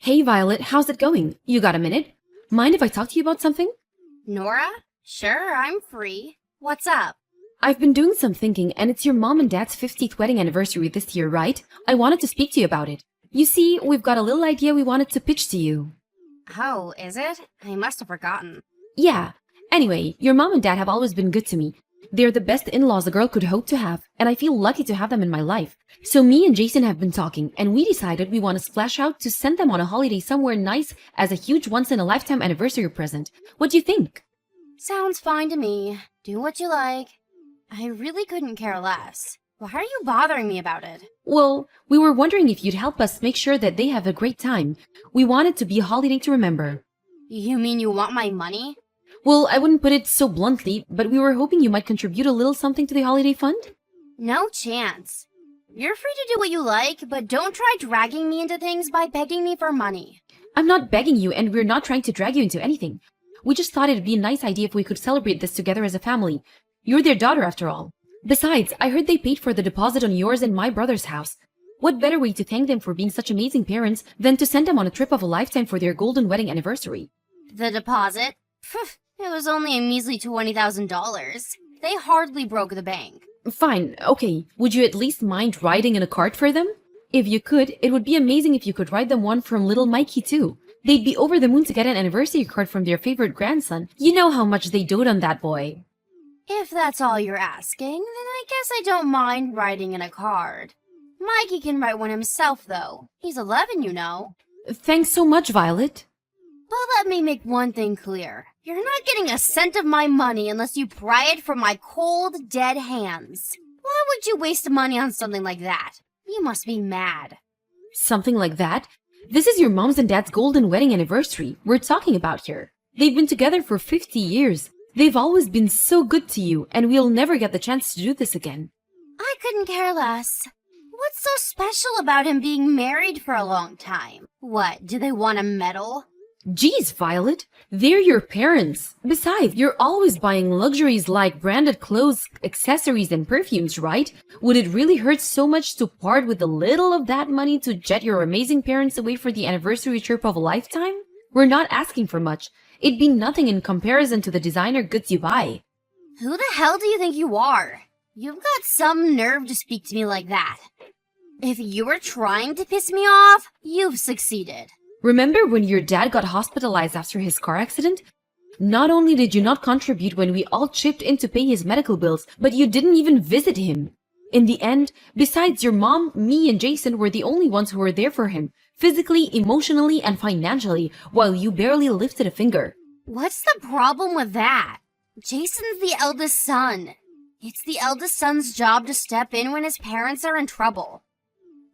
Hey Violet, how's it going? You got a minute? Mind if I talk to you about something? Nora? Sure, I'm free. What's up? I've been doing some thinking, and it's your mom and dad's 50th wedding anniversary this year, right? I wanted to speak to you about it. You see, we've got a little idea we wanted to pitch to you. Oh, is it? I must have forgotten. Yeah. Anyway, your mom and dad have always been good to me. They're the best in-laws a girl could hope to have, and I feel lucky to have them in my life. So me and Jason have been talking, and we decided we want to splash out to send them on a holiday somewhere nice as a huge once-in-a-lifetime anniversary present. What do you think? Sounds fine to me. Do what you like. I really couldn't care less. Why are you bothering me about it? Well, we were wondering if you'd help us make sure that they have a great time. We want it to be a holiday to remember. You mean you want my money? Well, I wouldn't put it so bluntly, but we were hoping you might contribute a little something to the holiday fund. No chance. You're free to do what you like, but don't try dragging me into things by begging me for money. I'm not begging you, and we're not trying to drag you into anything. We just thought it'd be a nice idea if we could celebrate this together as a family. You're their daughter, after all. Besides, I heard they paid for the deposit on yours and my brother's house. What better way to thank them for being such amazing parents than to send them on a trip of a lifetime for their golden wedding anniversary? The deposit? Phew, it was only a measly $20,000. They hardly broke the bank. Fine, okay. Would you at least mind riding in a cart for them? If you could, it would be amazing if you could ride them one from little Mikey too. They'd be over the moon to get an anniversary card from their favorite grandson. You know how much they dote on that boy. If that's all you're asking, then I guess I don't mind riding in a cart. Mikey can write one himself, though. He's 11, you know. Thanks so much, Violet. But let me make one thing clear. You're not getting a cent of my money unless you pry it from my cold, dead hands. Why would you waste money on something like that? You must be mad. Something like that? This is your mom's and dad's golden wedding anniversary we're talking about here. They've been together for 50 years. They've always been so good to you, and we'll never get the chance to do this again. I couldn't care less. What's so special about him being married for a long time? What, do they want a medal? Geez, Violet, they're your parents. Besides, you're always buying luxuries like branded clothes, accessories, and perfumes, right? Would it really hurt so much to part with a little of that money to jet your amazing parents away for the anniversary trip of a lifetime? We're not asking for much. It'd be nothing in comparison to the designer goods you buy. Who the hell do you think you are? You've got some nerve to speak to me like that. If you were trying to piss me off, you've succeeded. Remember when your dad got hospitalized after his car accident? Not only did you not contribute when we all chipped in to pay his medical bills, but you didn't even visit him. In the end, besides your mom, me and Jason were the only ones who were there for him, physically, emotionally, and financially, while you barely lifted a finger. What's the problem with that? Jason's the eldest son. It's the eldest son's job to step in when his parents are in trouble.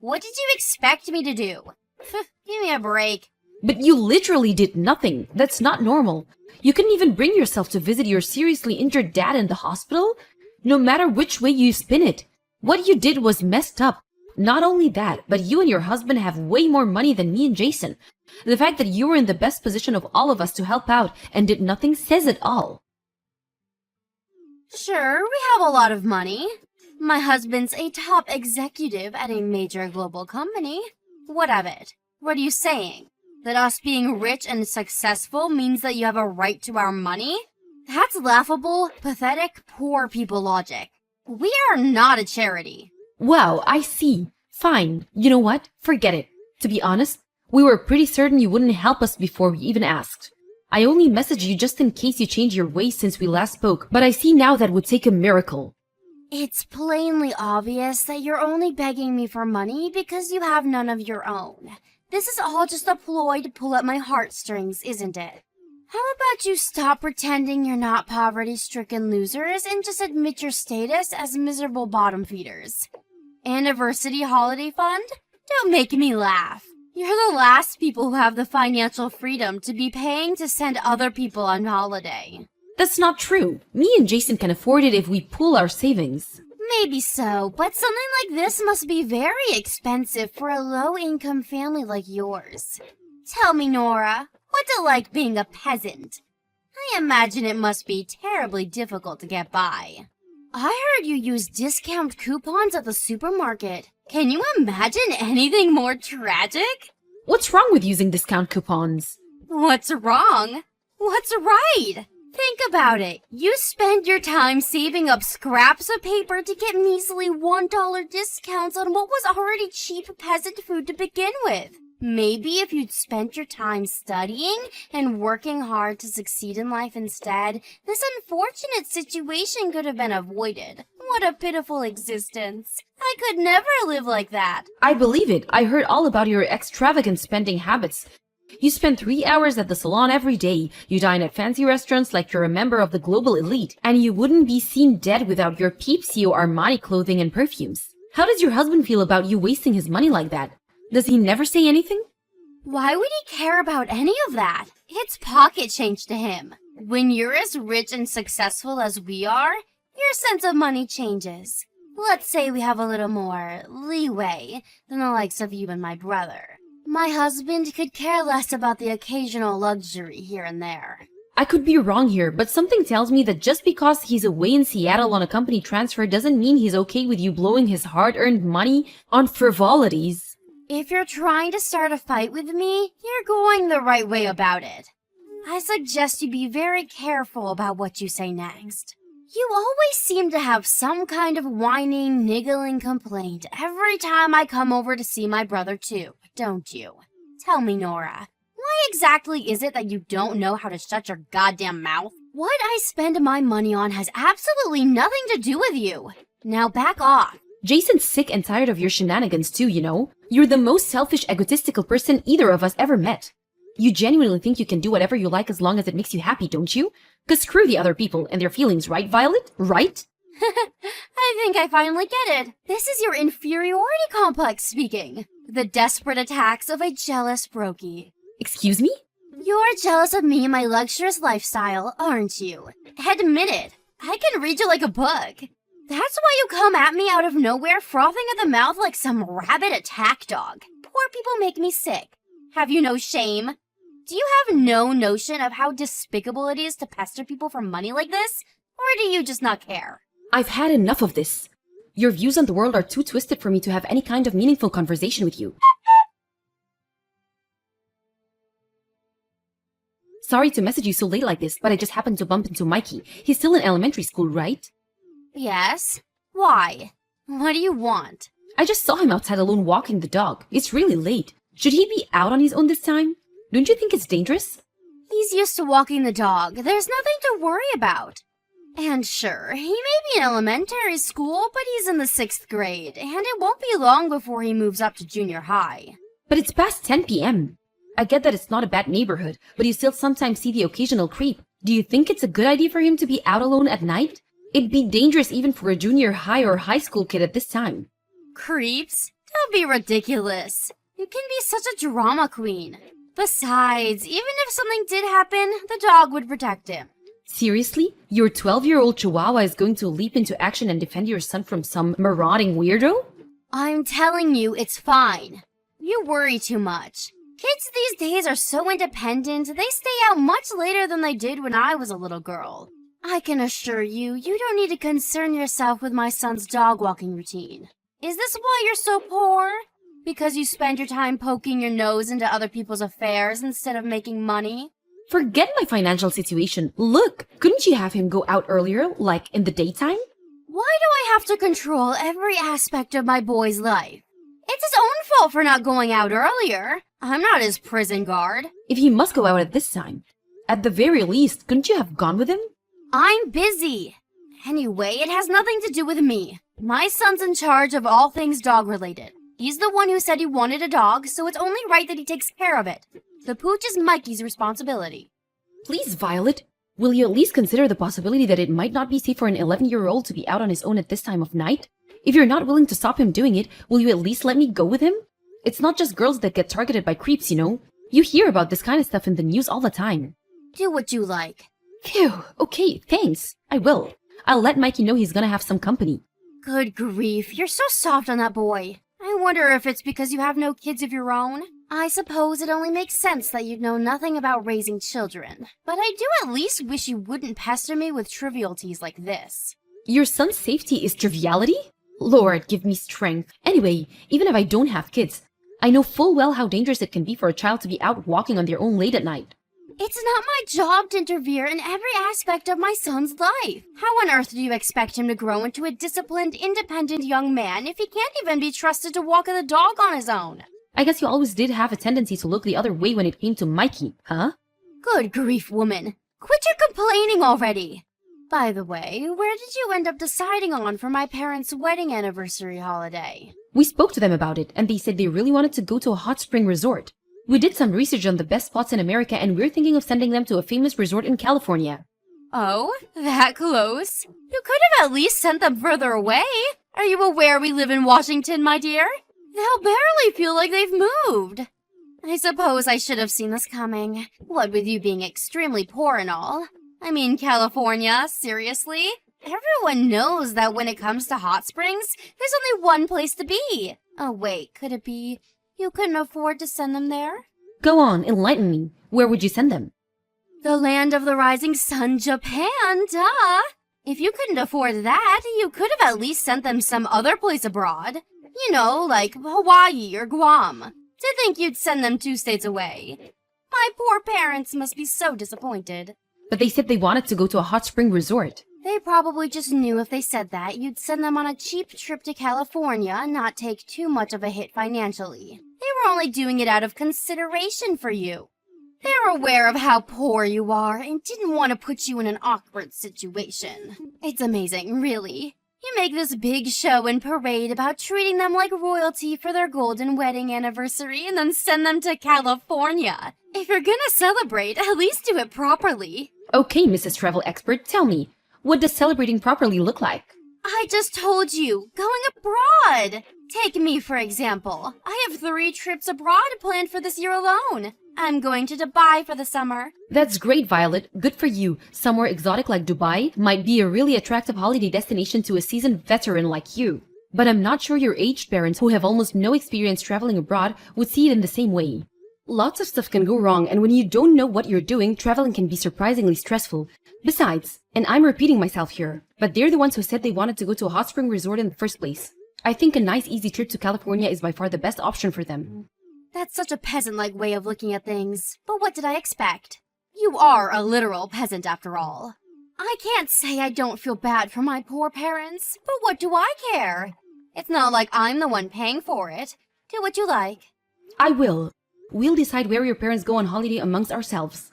What did you expect me to do? Give me a break. But you literally did nothing. That's not normal. You couldn't even bring yourself to visit your seriously injured dad in the hospital? No matter which way you spin it. What you did was messed up. Not only that, but you and your husband have way more money than me and Jason. The fact that you were in the best position of all of us to help out and did nothing says it all. Sure, we have a lot of money. My husband's a top executive at a major global company. What of it? What are you saying? That us being rich and successful means that you have a right to our money? That's laughable, pathetic, poor people logic. We are not a charity. Wow, I see. Fine. You know what? Forget it. To be honest, we were pretty certain you wouldn't help us before we even asked. I only messaged you just in case you changed your ways since we last spoke, but I see now that would take a miracle. It's plainly obvious that you're only begging me for money because you have none of your own. This is all just a ploy to pull at my heartstrings, isn't it? How about you stop pretending you're not poverty-stricken losers and just admit your status as miserable bottom feeders? Anniversary holiday fund? Don't make me laugh. You're the last people who have the financial freedom to be paying to send other people on holiday. That's not true. Me and Jason can afford it if we pool our savings. Maybe so, but something like this must be very expensive for a low-income family like yours. Tell me, Nora, what's it like being a peasant? I imagine it must be terribly difficult to get by. I heard you use discount coupons at the supermarket. Can you imagine anything more tragic? What's wrong with using discount coupons? What's wrong? What's right? Think about it. You spend your time saving up scraps of paper to get measly $1 discounts on what was already cheap peasant food to begin with. Maybe if you'd spent your time studying and working hard to succeed in life instead, this unfortunate situation could have been avoided. What a pitiful existence. I could never live like that. I believe it. I heard all about your extravagant spending habits. You spend 3 hours at the salon every day, you dine at fancy restaurants like you're a member of the global elite, and you wouldn't be seen dead without your Pepsio Armani clothing and perfumes. How does your husband feel about you wasting his money like that? Does he never say anything? Why would he care about any of that? It's pocket change to him. When you're as rich and successful as we are, your sense of money changes. Let's say we have a little more leeway than the likes of you and my brother. My husband could care less about the occasional luxury here and there. I could be wrong here, but something tells me that just because he's away in Seattle on a company transfer doesn't mean he's okay with you blowing his hard-earned money on frivolities. If you're trying to start a fight with me, you're going the right way about it. I suggest you be very careful about what you say next. You always seem to have some kind of whining, niggling complaint every time I come over to see my brother too, don't you? Tell me, Nora, why exactly is it that you don't know how to shut your goddamn mouth? What I spend my money on has absolutely nothing to do with you. Now back off. Jason's sick and tired of your shenanigans too, you know? You're the most selfish, egotistical person either of us ever met. You genuinely think you can do whatever you like as long as it makes you happy, don't you? 'Cause screw the other people and their feelings, right, Violet? Right? I think I finally get it. This is your inferiority complex speaking. The desperate attacks of a jealous brokey. Excuse me? You're jealous of me and my luxurious lifestyle, aren't you? Admit it. I can read you like a book. That's why you come at me out of nowhere, frothing at the mouth like some rabid attack dog. Poor people make me sick. Have you no shame? Do you have no notion of how despicable it is to pester people for money like this? Or do you just not care? I've had enough of this. Your views on the world are too twisted for me to have any kind of meaningful conversation with you. Sorry to message you so late like this, but I just happened to bump into Mikey. He's still in elementary school, right? Yes? Why? What do you want? I just saw him outside alone walking the dog. It's really late. Should he be out on his own this time? Don't you think it's dangerous? He's used to walking the dog. There's nothing to worry about. And sure, he may be in elementary school, but he's in the 6th grade, and it won't be long before he moves up to junior high. But it's past 10 p.m. I get that it's not a bad neighborhood, but you still sometimes see the occasional creep. Do you think it's a good idea for him to be out alone at night? It'd be dangerous even for a junior high or high school kid at this time. Creeps? Don't be ridiculous. You can be such a drama queen. Besides, even if something did happen, the dog would protect him. Seriously? Your 12-year-old chihuahua is going to leap into action and defend your son from some marauding weirdo? I'm telling you, it's fine. You worry too much. Kids these days are so independent, they stay out much later than they did when I was a little girl. I can assure you, you don't need to concern yourself with my son's dog walking routine. Is this why you're so poor? Because you spend your time poking your nose into other people's affairs instead of making money? Forget my financial situation. Look, couldn't you have him go out earlier, like in the daytime? Why do I have to control every aspect of my boy's life? It's his own fault for not going out earlier. I'm not his prison guard. If he must go out at this time, at the very least, couldn't you have gone with him? I'm busy. Anyway, it has nothing to do with me. My son's in charge of all things dog-related. He's the one who said he wanted a dog, so it's only right that he takes care of it. The pooch is Mikey's responsibility. Please, Violet, will you at least consider the possibility that it might not be safe for an 11-year-old to be out on his own at this time of night? If you're not willing to stop him doing it, will you at least let me go with him? It's not just girls that get targeted by creeps, you know? You hear about this kind of stuff in the news all the time. Do what you like. Phew, okay, thanks. I will. I'll let Mikey know he's gonna have some company. Good grief, you're so soft on that boy. I wonder if it's because you have no kids of your own. I suppose it only makes sense that you'd know nothing about raising children. But I do at least wish you wouldn't pester me with trivialities like this. Your son's safety is triviality? Lord, give me strength. Anyway, even if I don't have kids, I know full well how dangerous it can be for a child to be out walking on their own late at night. It's not my job to interfere in every aspect of my son's life. How on earth do you expect him to grow into a disciplined, independent young man if he can't even be trusted to walk the dog on his own? I guess you always did have a tendency to look the other way when it came to Mikey, huh? Good grief, woman. Quit your complaining already. By the way, where did you end up deciding on for my parents' wedding anniversary holiday? We spoke to them about it, and they said they really wanted to go to a hot spring resort. We did some research on the best spots in America, and we're thinking of sending them to a famous resort in California. Oh, that close? You could have at least sent them further away. Are you aware we live in Washington, my dear? They'll barely feel like they've moved. I suppose I should have seen this coming. What with you being extremely poor and all. I mean, California, seriously? Everyone knows that when it comes to hot springs, there's only one place to be. Oh wait, could it be you couldn't afford to send them there? Go on, enlighten me. Where would you send them? The land of the rising sun, Japan, duh! If you couldn't afford that, you could have at least sent them some other place abroad. You know, like Hawaii or Guam. To think you'd send them 2 states away. My poor parents must be so disappointed. But they said they wanted to go to a hot spring resort. They probably just knew if they said that, you'd send them on a cheap trip to California and not take too much of a hit financially. They were only doing it out of consideration for you. They're aware of how poor you are and didn't want to put you in an awkward situation. It's amazing, really. You make this big show and parade about treating them like royalty for their golden wedding anniversary and then send them to California. If you're gonna celebrate, at least do it properly. Okay, Mrs. Travel Expert, tell me, what does celebrating properly look like? I just told you, going abroad. Take me, for example. I have 3 trips abroad planned for this year alone. I'm going to Dubai for the summer. That's great, Violet. Good for you. Somewhere exotic like Dubai might be a really attractive holiday destination to a seasoned veteran like you. But I'm not sure your aged parents, who have almost no experience traveling abroad, would see it in the same way. Lots of stuff can go wrong, and when you don't know what you're doing, traveling can be surprisingly stressful. Besides, and I'm repeating myself here, but they're the ones who said they wanted to go to a hot spring resort in the first place. I think a nice easy trip to California is by far the best option for them. That's such a peasant-like way of looking at things. But what did I expect? You are a literal peasant after all. I can't say I don't feel bad for my poor parents, but what do I care? It's not like I'm the one paying for it. Do what you like. I will. We'll decide where your parents go on holiday amongst ourselves.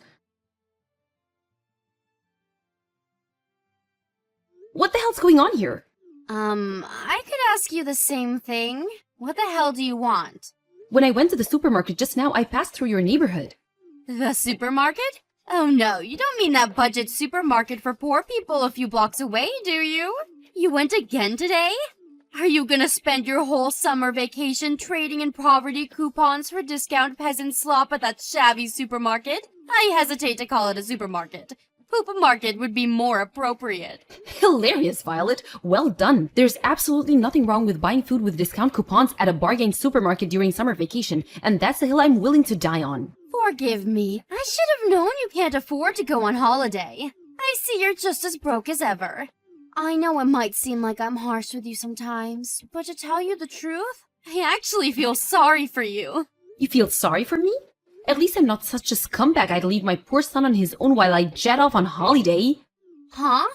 What the hell's going on here? I could ask you the same thing. What the hell do you want? When I went to the supermarket just now, I passed through your neighborhood. The supermarket? Oh no, you don't mean that budget supermarket for poor people a few blocks away, do you? You went again today? Are you gonna spend your whole summer vacation trading in poverty coupons for discount peasant slop at that shabby supermarket? I hesitate to call it a supermarket. Poop market would be more appropriate. Hilarious, Violet. Well done. There's absolutely nothing wrong with buying food with discount coupons at a bargain supermarket during summer vacation, and that's the hill I'm willing to die on. Forgive me. I should have known you can't afford to go on holiday. I see you're just as broke as ever. I know it might seem like I'm harsh with you sometimes, but to tell you the truth, I actually feel sorry for you. You feel sorry for me? At least I'm not such a scumbag I'd leave my poor son on his own while I jet off on holiday. Huh?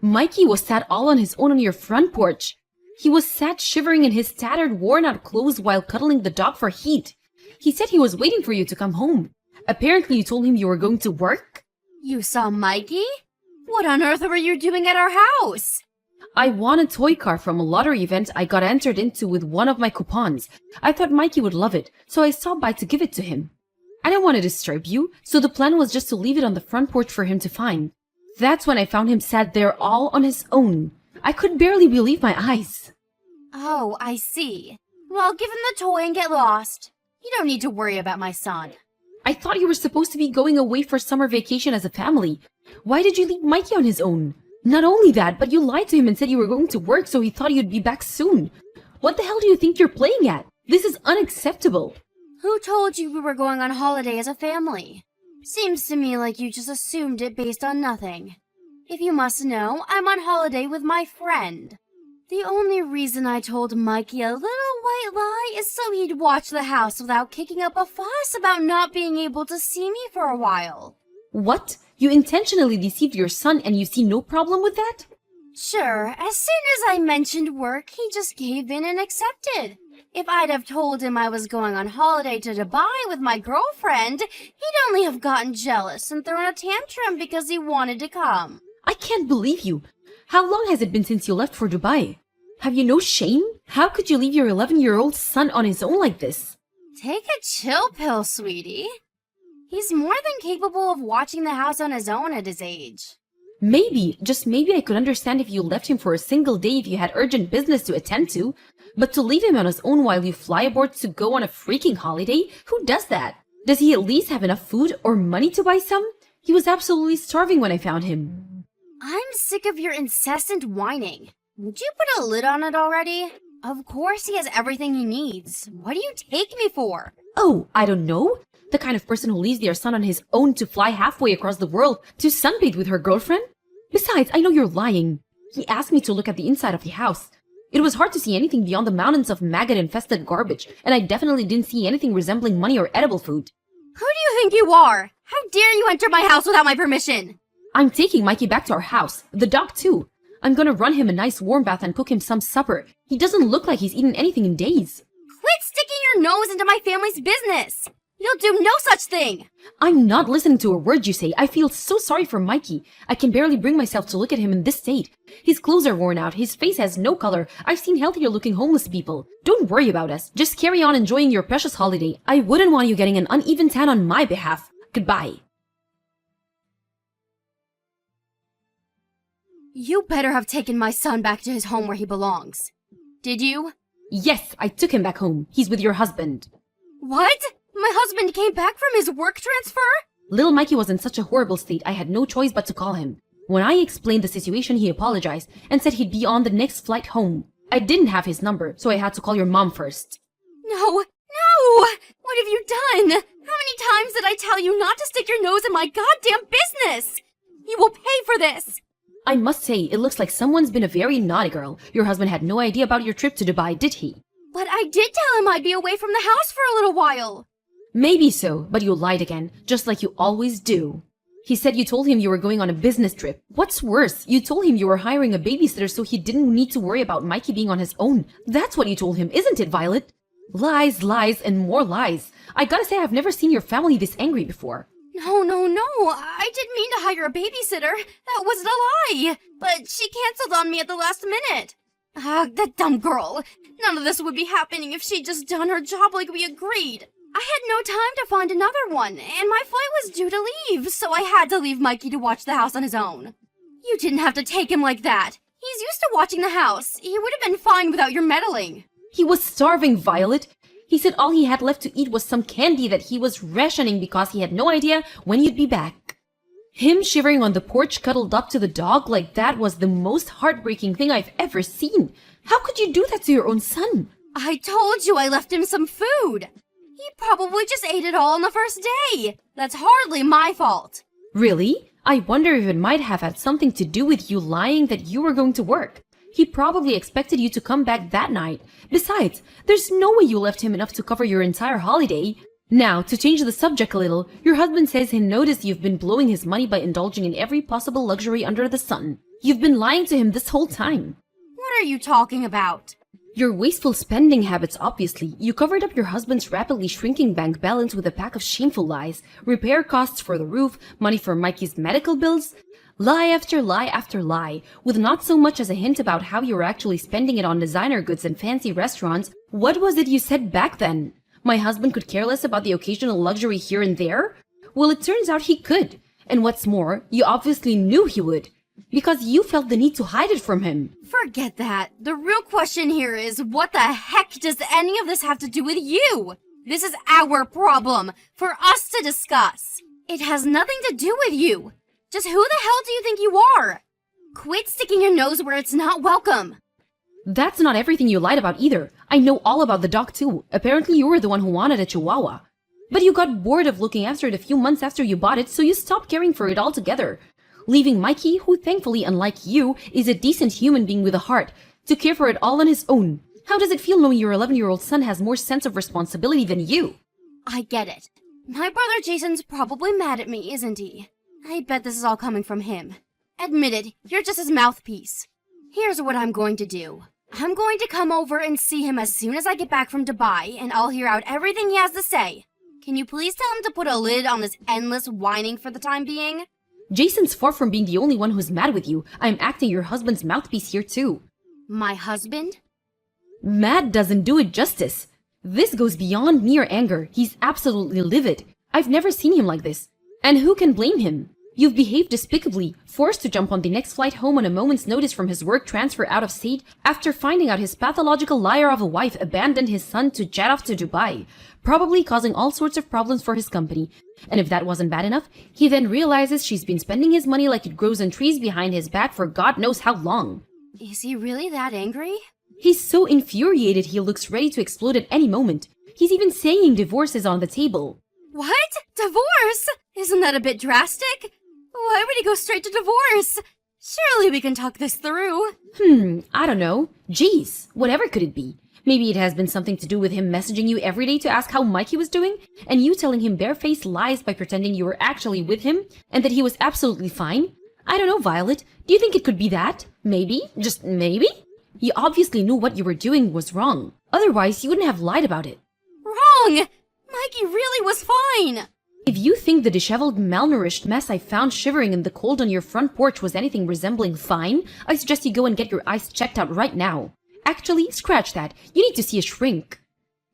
Mikey was sat all on his own on your front porch. He was sat shivering in his tattered, worn-out clothes while cuddling the dog for heat. He said he was waiting for you to come home. Apparently you told him you were going to work? You saw Mikey? What on earth were you doing at our house? I won a toy car from a lottery event I got entered into with one of my coupons. I thought Mikey would love it, so I stopped by to give it to him. I didn't want to disturb you, so the plan was just to leave it on the front porch for him to find. That's when I found him sat there all on his own. I could barely believe my eyes. Oh, I see. Well, give him the toy and get lost. You don't need to worry about my son. I thought you were supposed to be going away for summer vacation as a family. Why did you leave Mikey on his own? Not only that, but you lied to him and said you were going to work, so he thought you'd be back soon. What the hell do you think you're playing at? This is unacceptable. Who told you we were going on holiday as a family? Seems to me like you just assumed it based on nothing. If you must know, I'm on holiday with my friend. The only reason I told Mikey a little white lie is so he'd watch the house without kicking up a fuss about not being able to see me for a while. What? You intentionally deceived your son and you see no problem with that? Sure, as soon as I mentioned work, he just gave in and accepted. If I'd have told him I was going on holiday to Dubai with my girlfriend, he'd only have gotten jealous and thrown a tantrum because he wanted to come. I can't believe you. How long has it been since you left for Dubai? Have you no shame? How could you leave your 11-year-old son on his own like this? Take a chill pill, sweetie. He's more than capable of watching the house on his own at his age. Maybe, just maybe I could understand if you left him for a single day if you had urgent business to attend to. But to leave him on his own while you fly aboard to go on a freaking holiday? Who does that? Does he at least have enough food or money to buy some? He was absolutely starving when I found him. I'm sick of your incessant whining. Would you put a lid on it already? Of course he has everything he needs. What do you take me for? Oh, I don't know. The kind of person who leaves their son on his own to fly halfway across the world to sunbathe with her girlfriend? Besides, I know you're lying. He asked me to look at the inside of the house. It was hard to see anything beyond the mountains of maggot-infested garbage, and I definitely didn't see anything resembling money or edible food. Who do you think you are? How dare you enter my house without my permission? I'm taking Mikey back to our house. The dog, too. I'm gonna run him a nice warm bath and cook him some supper. He doesn't look like he's eaten anything in days. Quit sticking your nose into my family's business. You'll do no such thing. I'm not listening to a word you say. I feel so sorry for Mikey. I can barely bring myself to look at him in this state. His clothes are worn out. His face has no color. I've seen healthier-looking homeless people. Don't worry about us. Just carry on enjoying your precious holiday. I wouldn't want you getting an uneven tan on my behalf. Goodbye. You better have taken my son back to his home where he belongs. Did you? Yes, I took him back home. He's with your husband. What? My husband came back from his work transfer? Little Mikey was in such a horrible state, I had no choice but to call him. When I explained the situation, he apologized and said he'd be on the next flight home. I didn't have his number, so I had to call your mom first. No! What have you done? How many times did I tell you not to stick your nose in my goddamn business? You will pay for this! I must say, it looks like someone's been a very naughty girl. Your husband had no idea about your trip to Dubai, did he? But I did tell him I'd be away from the house for a little while. Maybe so, but you lied again, just like you always do. He said you told him you were going on a business trip. What's worse, you told him you were hiring a babysitter so he didn't need to worry about Mikey being on his own. That's what you told him, isn't it, Violet? Lies, lies, and more lies. I gotta say, I've never seen your family this angry before. No. I didn't mean to hire a babysitter. That wasn't a lie. But she canceled on me at the last minute. That dumb girl. None of this would be happening if she'd just done her job like we agreed. I had no time to find another one, and my flight was due to leave, so I had to leave Mikey to watch the house on his own. You didn't have to take him like that. He's used to watching the house. He would have been fine without your meddling. He was starving, Violet. He said all he had left to eat was some candy that he was rationing because he had no idea when you'd be back. Him shivering on the porch cuddled up to the dog like that was the most heartbreaking thing I've ever seen. How could you do that to your own son? I told you I left him some food. He probably just ate it all on the first day. That's hardly my fault. Really? I wonder if it might have had something to do with you lying that you were going to work. He probably expected you to come back that night. Besides, there's no way you left him enough to cover your entire holiday. Now, to change the subject a little, your husband says he noticed you've been blowing his money by indulging in every possible luxury under the sun. You've been lying to him this whole time. What are you talking about? Your wasteful spending habits, obviously. You covered up your husband's rapidly shrinking bank balance with a pack of shameful lies. Repair costs for the roof, money for Mikey's medical bills. Lie after lie after lie, with not so much as a hint about how you were actually spending it on designer goods and fancy restaurants. What was it you said back then? My husband could care less about the occasional luxury here and there? Well, it turns out he could. And what's more, you obviously knew he would. Because you felt the need to hide it from him. Forget that. The real question here is, what the heck does any of this have to do with you? This is our problem, for us to discuss. It has nothing to do with you. Just who the hell do you think you are? Quit sticking your nose where it's not welcome. That's not everything you lied about either. I know all about the dog too. Apparently you were the one who wanted a chihuahua. But you got bored of looking after it a few months after you bought it, so you stopped caring for it altogether. Leaving Mikey, who thankfully, unlike you, is a decent human being with a heart, to care for it all on his own. How does it feel knowing your 11-year-old son has more sense of responsibility than you? I get it. My brother Jason's probably mad at me, isn't he? I bet this is all coming from him. Admit it, you're just his mouthpiece. Here's what I'm going to do. I'm going to come over and see him as soon as I get back from Dubai, and I'll hear out everything he has to say. Can you please tell him to put a lid on this endless whining for the time being? Jason's far from being the only one who's mad with you. I'm acting your husband's mouthpiece here too. My husband? Mad doesn't do it justice. This goes beyond mere anger. He's absolutely livid. I've never seen him like this. And who can blame him? You've behaved despicably, forced to jump on the next flight home on a moment's notice from his work transfer out of state after finding out his pathological liar of a wife abandoned his son to jet off to Dubai, probably causing all sorts of problems for his company. And if that wasn't bad enough, he then realizes she's been spending his money like it grows on trees behind his back for God knows how long. Is he really that angry? He's so infuriated he looks ready to explode at any moment. He's even saying divorce is on the table. What? Divorce? Isn't that a bit drastic? Why would he go straight to divorce? Surely we can talk this through. I don't know. Jeez, whatever could it be? Maybe it has been something to do with him messaging you every day to ask how Mikey was doing, and you telling him barefaced lies by pretending you were actually with him, and that he was absolutely fine? I don't know, Violet. Do you think it could be that? Maybe? Just maybe? You obviously knew what you were doing was wrong. Otherwise, you wouldn't have lied about it. Wrong! Mikey really was fine! If you think the disheveled, malnourished mess I found shivering in the cold on your front porch was anything resembling fine, I suggest you go and get your eyes checked out right now. Actually, scratch that. You need to see a shrink.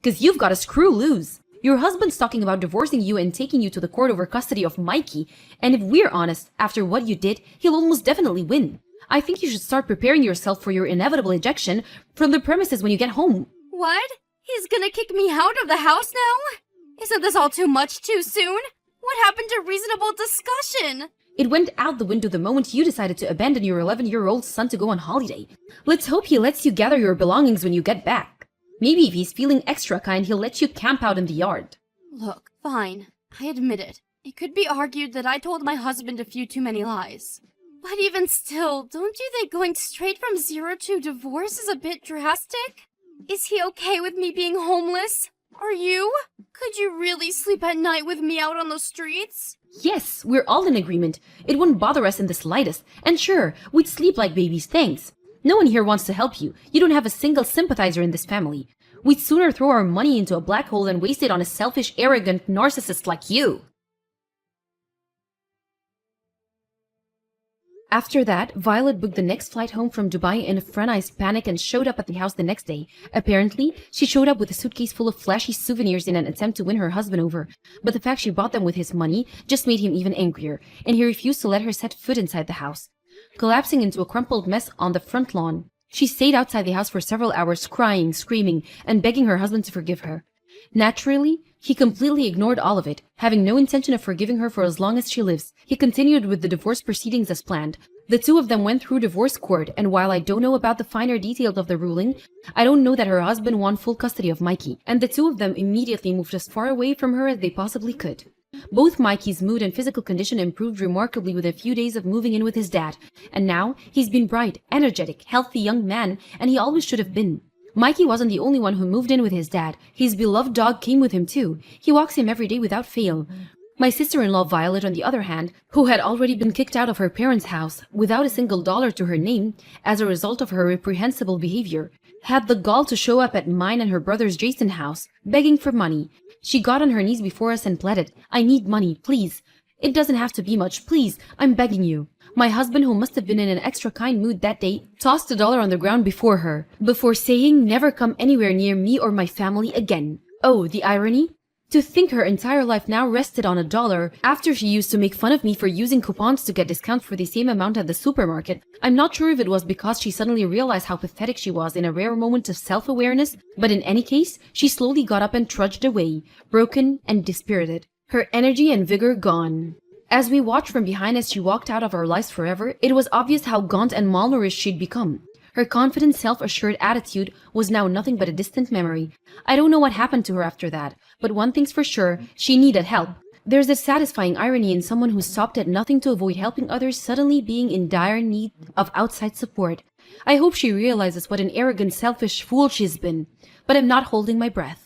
'Cause you've got a screw loose. Your husband's talking about divorcing you and taking you to the court over custody of Mikey, and if we're honest, after what you did, he'll almost definitely win. I think you should start preparing yourself for your inevitable ejection from the premises when you get home. What? He's gonna kick me out of the house now? Isn't this all too much too soon? What happened to reasonable discussion? It went out the window the moment you decided to abandon your 11-year-old son to go on holiday. Let's hope he lets you gather your belongings when you get back. Maybe if he's feeling extra kind, he'll let you camp out in the yard. Look, fine. I admit it. It could be argued that I told my husband a few too many lies. But even still, don't you think going straight from zero to divorce is a bit drastic? Is he okay with me being homeless? Are you? Could you really sleep at night with me out on the streets? Yes, we're all in agreement. It wouldn't bother us in the slightest. And sure, we'd sleep like babies, thanks. No one here wants to help you. You don't have a single sympathizer in this family. We'd sooner throw our money into a black hole than waste it on a selfish, arrogant narcissist like you. After that, Violet booked the next flight home from Dubai in a frenzied panic and showed up at the house the next day. Apparently, she showed up with a suitcase full of flashy souvenirs in an attempt to win her husband over, but the fact she bought them with his money just made him even angrier, and he refused to let her set foot inside the house. Collapsing into a crumpled mess on the front lawn, she stayed outside the house for several hours crying, screaming, and begging her husband to forgive her. Naturally, he completely ignored all of it, having no intention of forgiving her for as long as she lives. He continued with the divorce proceedings as planned. The two of them went through divorce court, and while I don't know about the finer details of the ruling, I don't know that her husband won full custody of Mikey, and the two of them immediately moved as far away from her as they possibly could. Both Mikey's mood and physical condition improved remarkably within a few days of moving in with his dad, and now he's been bright, energetic, healthy young man, and he always should have been. Mikey wasn't the only one who moved in with his dad. His beloved dog came with him too. He walks him every day without fail. My sister-in-law Violet, on the other hand, who had already been kicked out of her parents' house without a single dollar to her name as a result of her reprehensible behavior, had the gall to show up at mine and her brother's Jason house, begging for money. She got on her knees before us and pleaded, "I need money, please. It doesn't have to be much, please. I'm begging you." My husband, who must have been in an extra kind mood that day, tossed $1 on the ground before her, before saying, "Never come anywhere near me or my family again." Oh, the irony? To think her entire life now rested on $1 after she used to make fun of me for using coupons to get discounts for the same amount at the supermarket. I'm not sure if it was because she suddenly realized how pathetic she was in a rare moment of self-awareness, but in any case, she slowly got up and trudged away, broken and dispirited, her energy and vigor gone. As we watched from behind as she walked out of our lives forever, it was obvious how gaunt and malnourished she'd become. Her confident, self-assured attitude was now nothing but a distant memory. I don't know what happened to her after that, but one thing's for sure, she needed help. There's a satisfying irony in someone who stopped at nothing to avoid helping others suddenly being in dire need of outside support. I hope she realizes what an arrogant, selfish fool she's been, but I'm not holding my breath.